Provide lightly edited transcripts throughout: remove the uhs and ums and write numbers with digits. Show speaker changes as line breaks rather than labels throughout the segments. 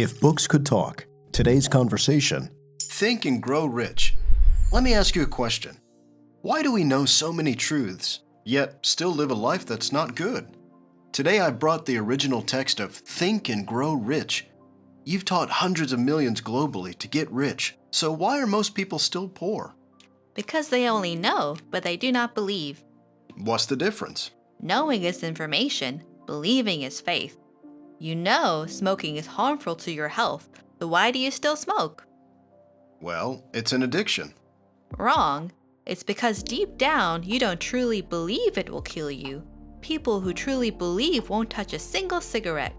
If books could talk, today's conversation. Think and grow rich. Let me ask you a question. Why do we know so many truths, yet still live a life that's not good? Today I brought the original text of Think and Grow Rich. You've taught hundreds of millions globally to get rich, so why are most people still poor?
Because they only know, but they do not believe.
What's the difference?
Knowing is information, believing is faith. You know smoking is harmful to your health, so why do you still smoke?
Well, it's an addiction.
Wrong. It's because deep down you don't truly believe it will kill you. People who truly believe won't touch a single cigarette.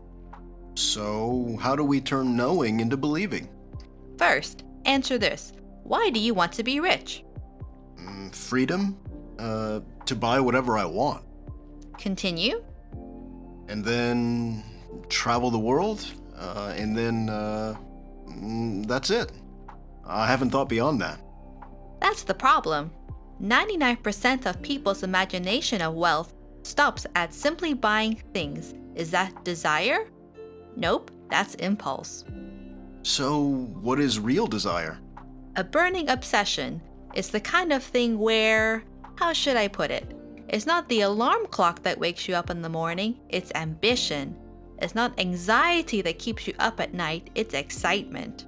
So, how do we turn knowing into believing?
First, answer this. Why do you want to be rich?
Freedom? To buy whatever I want.
Continue.
And then travel the world? And then that's it. I haven't thought beyond that.
That's the problem. 99% of people's imagination of wealth stops at simply buying things. Is that desire? Nope, that's impulse.
So, what is real desire?
A burning obsession is the kind of thing where, how should I put it? It's not the alarm clock that wakes you up in the morning, it's ambition. It's not anxiety that keeps you up at night, it's excitement.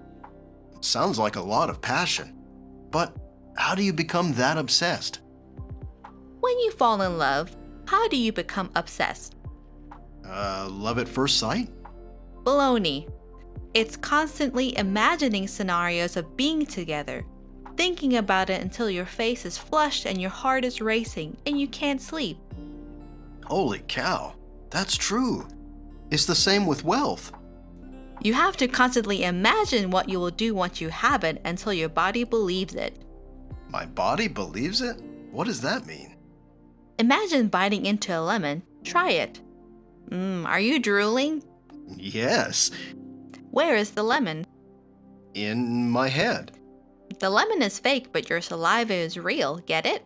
Sounds like a lot of passion. But how do you become that obsessed?
When you fall in love, how do you become obsessed?
Love at first sight?
Baloney. It's constantly imagining scenarios of being together, thinking about it until your face is flushed and your heart is racing and you can't sleep.
Holy cow, that's true. It's the same with wealth.
You have to constantly imagine what you will do once you have it until your body believes it.
My body believes it? What does that mean?
Imagine biting into a lemon. Try it. Are you drooling?
Yes,
Where is the lemon?
in my head.
The lemon is fake, but your saliva is real. Get it?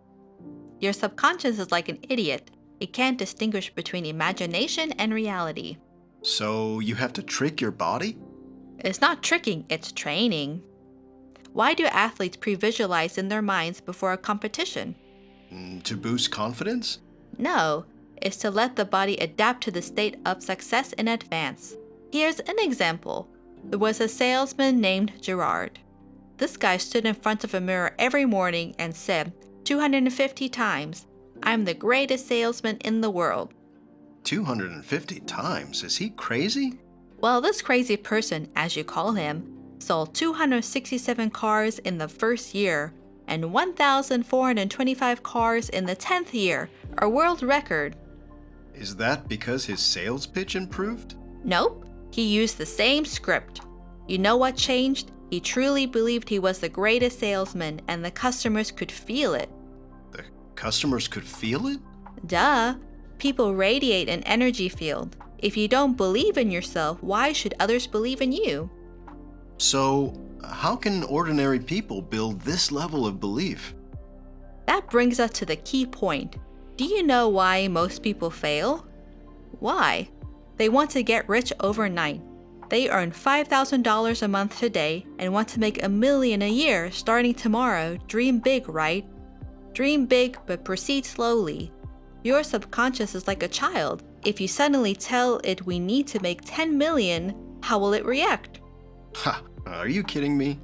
Your subconscious is like an idiot. It can't distinguish between imagination and reality.
So you have to trick your body?
It's not tricking, it's training. Why do athletes pre-visualize in their minds before a competition?
To boost confidence?
No, it's to let the body adapt to the state of success in advance. Here's an example. There was a salesman named Gerard. This guy stood in front of a mirror every morning and said 250 times, "I'm the greatest salesman in the world."
250 times? Is he crazy?
Well, this crazy person, as you call him, sold 267 cars in the first year and 1,425 cars in the 10th year, a world record.
Is that because his sales pitch improved?
Nope, he used the same script. You know what changed? He truly believed he was the greatest salesman and the customers could feel it.
The customers could feel it?
Duh! People radiate an energy field. If you don't believe in yourself, why should others believe in you?
So, how can ordinary people build this level of belief?
That brings us to the key point. Do you know why most people fail? Why? They want to get rich overnight. They earn $5,000 a month today and want to make $1 million a year starting tomorrow. Dream big, right? Dream big, but proceed slowly. Your subconscious is like a child. If you suddenly tell it we need to make 10 million, how will it react?
Ha! Are you kidding me?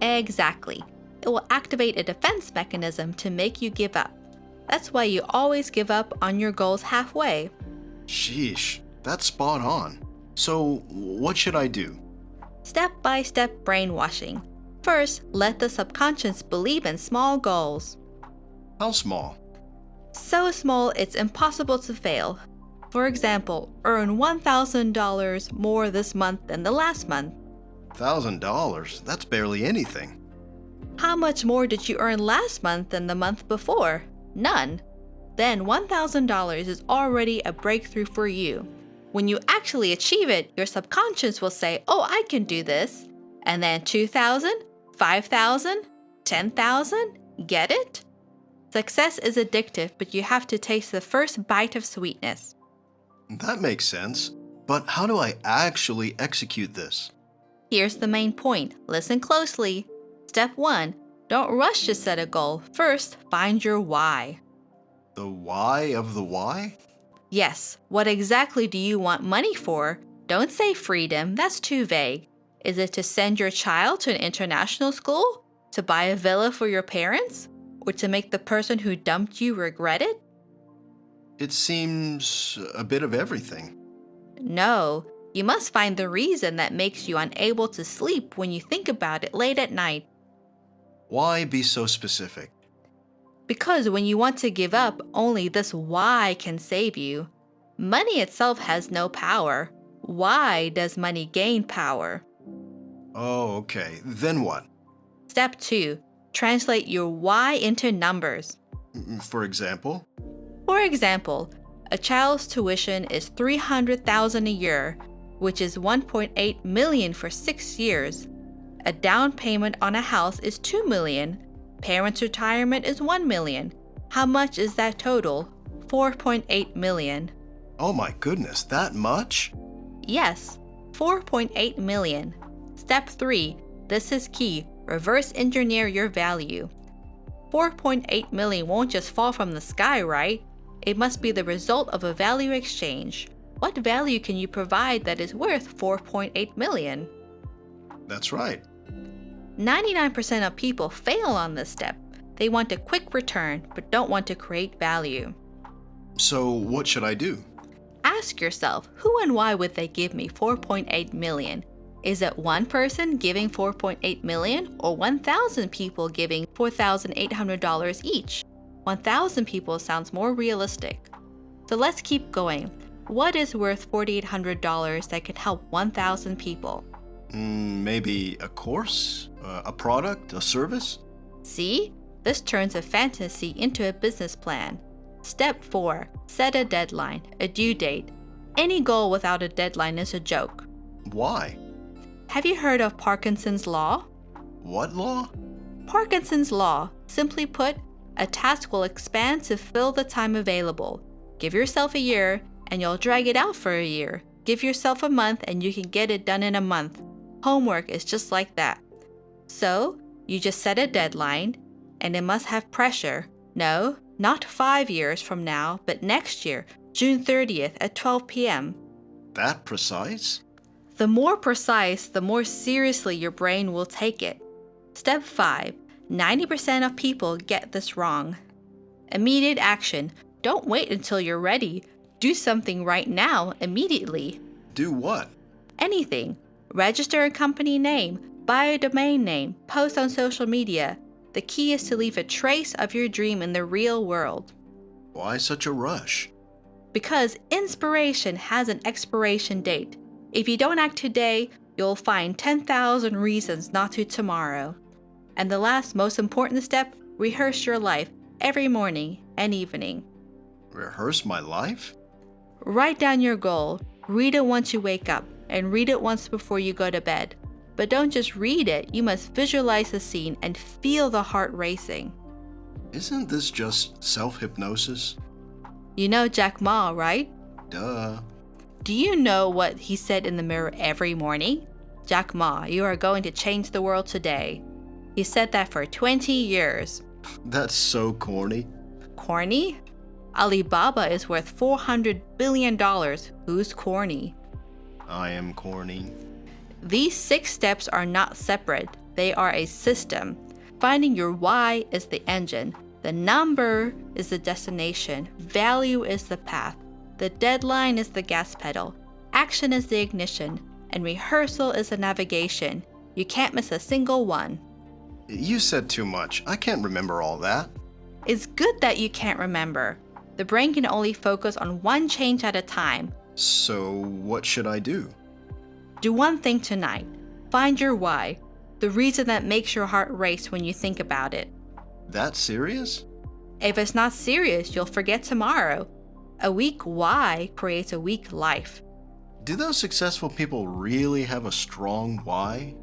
Exactly. It will activate a defense mechanism to make you give up. That's why you always give up on your goals halfway.
Sheesh, that's spot on. So, what should I do?
Step-by-step brainwashing. First, let the subconscious believe in small goals.
How small?
So small it's impossible to fail. For example, earn $1,000 more this month than the last month.
$1,000? That's barely anything.
How much more did you earn last month than the month before? None. Then $1,000 is already a breakthrough for you. When you actually achieve it, your subconscious will say, "Oh, I can do this." And then 2,000, 5,000, 10,000. Get it? Success is addictive, but you have to taste the first bite of sweetness.
That makes sense. But how do I actually execute this?
Here's the main point. Listen closely. Step 1. Don't rush to set a goal. First, find your why.
The why of the why?
Yes, what exactly do you want money for? Don't say freedom, that's too vague. Is it to send your child to an international school? To buy a villa for your parents? Or to make the person who dumped you regret it?
It seems a bit of everything.
No, you must find the reason that makes you unable to sleep when you think about it late at night.
Why be so specific?
Because when you want to give up, only this why can save you. Money itself has no power. Why does money gain power?
Oh, okay. Then what?
Step 2. Translate your why into numbers.
For example?
For example, a child's tuition is $300,000 a year, which is $1.8 million for 6 years. A down payment on a house is $2 million. Parents' retirement is $1 million. How much is that total? $4.8 million.
Oh my goodness, that much?
Yes, $4.8 million. Step 3. This is key. Reverse engineer your value. $4.8 million won't just fall from the sky, right? It must be the result of a value exchange. What value can you provide that is worth $4.8 million?
That's right.
99% of people fail on this step. They want a quick return, but don't want to create value.
So what should I do?
Ask yourself, who and why would they give me $4.8 million? Is it one person giving $4.8 million or 1,000 people giving $4,800 each? 1,000 people sounds more realistic. So let's keep going. What is worth $4,800 that can help 1,000 people?
Maybe a course? A product? A service?
See? This turns a fantasy into a business plan. Step 4. Set a deadline, a due date. Any goal without a deadline is a joke.
Why?
Have you heard of Parkinson's Law?
What law?
Parkinson's Law. Simply put, a task will expand to fill the time available. Give yourself a year, and you'll drag it out for a year. Give yourself a month, and you can get it done in a month. Homework is just like that. So, you just set a deadline, and it must have pressure. No, not 5 years from now, but next year, June 30th at 12 p.m.
That precise?
The more precise, the more seriously your brain will take it. Step 5. 90% of people get this wrong. Immediate action. Don't wait until you're ready. Do something right now, immediately.
Do what?
Anything. Register a company name, buy a domain name, post on social media. The key is to leave a trace of your dream in the real world.
Why such a rush?
Because inspiration has an expiration date. If you don't act today, you'll find 10,000 reasons not to tomorrow. And the last, most important step, rehearse your life every morning and evening.
Rehearse my life?
Write down your goal, read it once you wake up, and read it once before you go to bed. But don't just read it, you must visualize the scene and feel the heart racing.
Isn't this just self-hypnosis?
You know Jack Ma, right?
Duh.
Do you know what he said in the mirror every morning? Jack Ma, you are going to change the world today. He said that for 20 years.
That's so corny.
Corny? Alibaba is worth $400 billion. Who's corny?
I am corny.
These 6 steps are not separate. They are a system. Finding your why is the engine. The number is the destination. Value is the path. The deadline is the gas pedal. Action is the ignition. And rehearsal is the navigation. You can't miss a single one.
You said too much. I can't remember all that.
It's good that you can't remember. The brain can only focus on one change at a time.
So what should I do?
Do one thing tonight. Find your why. The reason that makes your heart race when you think about it.
That serious?
If it's not serious, you'll forget tomorrow. A weak why creates a weak life.
Do those successful people really have a strong why?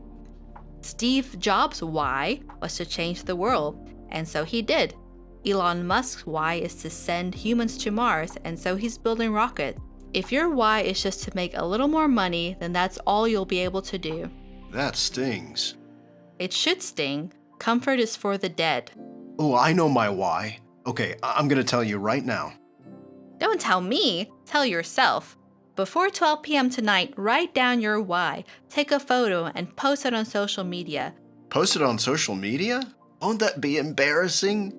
Steve Jobs' why was to change the world, and so he did. Elon Musk's why is to send humans to Mars, and so he's building rockets. If your why is just to make a little more money, then that's all you'll be able to do.
That stings.
It should sting. Comfort is for the dead.
Oh, I know my why. Okay, I'm gonna tell you right now.
Don't tell me, tell yourself. Before 12 p.m. tonight, write down your why, take a photo, and post it on social media.
Post it on social media? Won't that be embarrassing?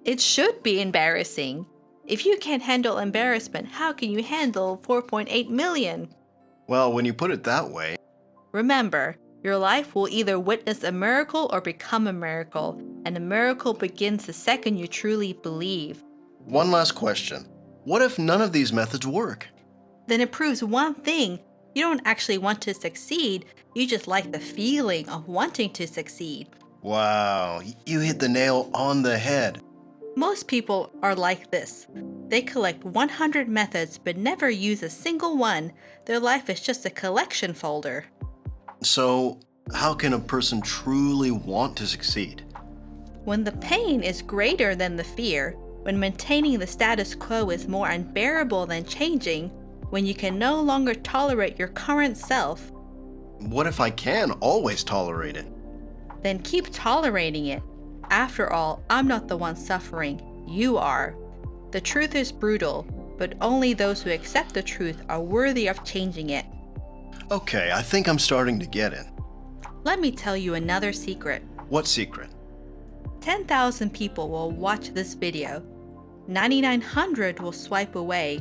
It should be embarrassing. If you can't handle embarrassment, how can you handle 4.8 million?
Well, when you put it that way.
Remember, your life will either witness a miracle or become a miracle, and a miracle begins the second you truly believe.
One last question. What if none of these methods work?
Then it proves one thing. You don't actually want to succeed, you just like the feeling of wanting to succeed.
Wow, you hit the nail on the head.
Most people are like this. They collect 100 methods but never use a single one. Their life is just a collection folder.
So, how can a person truly want to succeed?
When the pain is greater than the fear, when maintaining the status quo is more unbearable than changing, when you can no longer tolerate your current self,
What if I can always tolerate it?
then keep tolerating it. After all, I'm not the one suffering, you are. The truth is brutal, but only those who accept the truth are worthy of changing it.
Okay, I think I'm starting to get it.
Let me tell you another secret.
What secret?
10,000 people will watch this video. 9,900 will swipe away.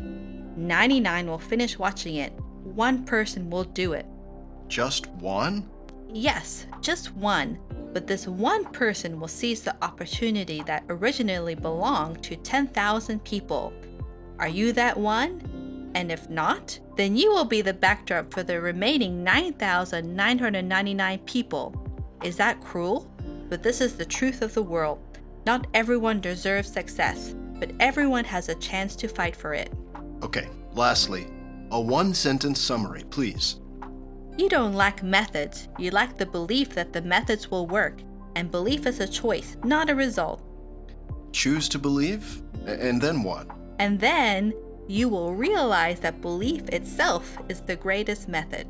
99 will finish watching it. One person will do it.
Just one?
Yes, just one. But this one person will seize the opportunity that originally belonged to 10,000 people. Are you that one? And if not, then you will be the backdrop for the remaining 9,999 people. Is that cruel? But this is the truth of the world. Not everyone deserves success, but everyone has a chance to fight for it.
Okay, lastly, a one-sentence summary, please.
You don't lack methods, you lack the belief that the methods will work, and belief is a choice, not a result.
Choose to believe? And then what?
And then you will realize that belief itself is the greatest method.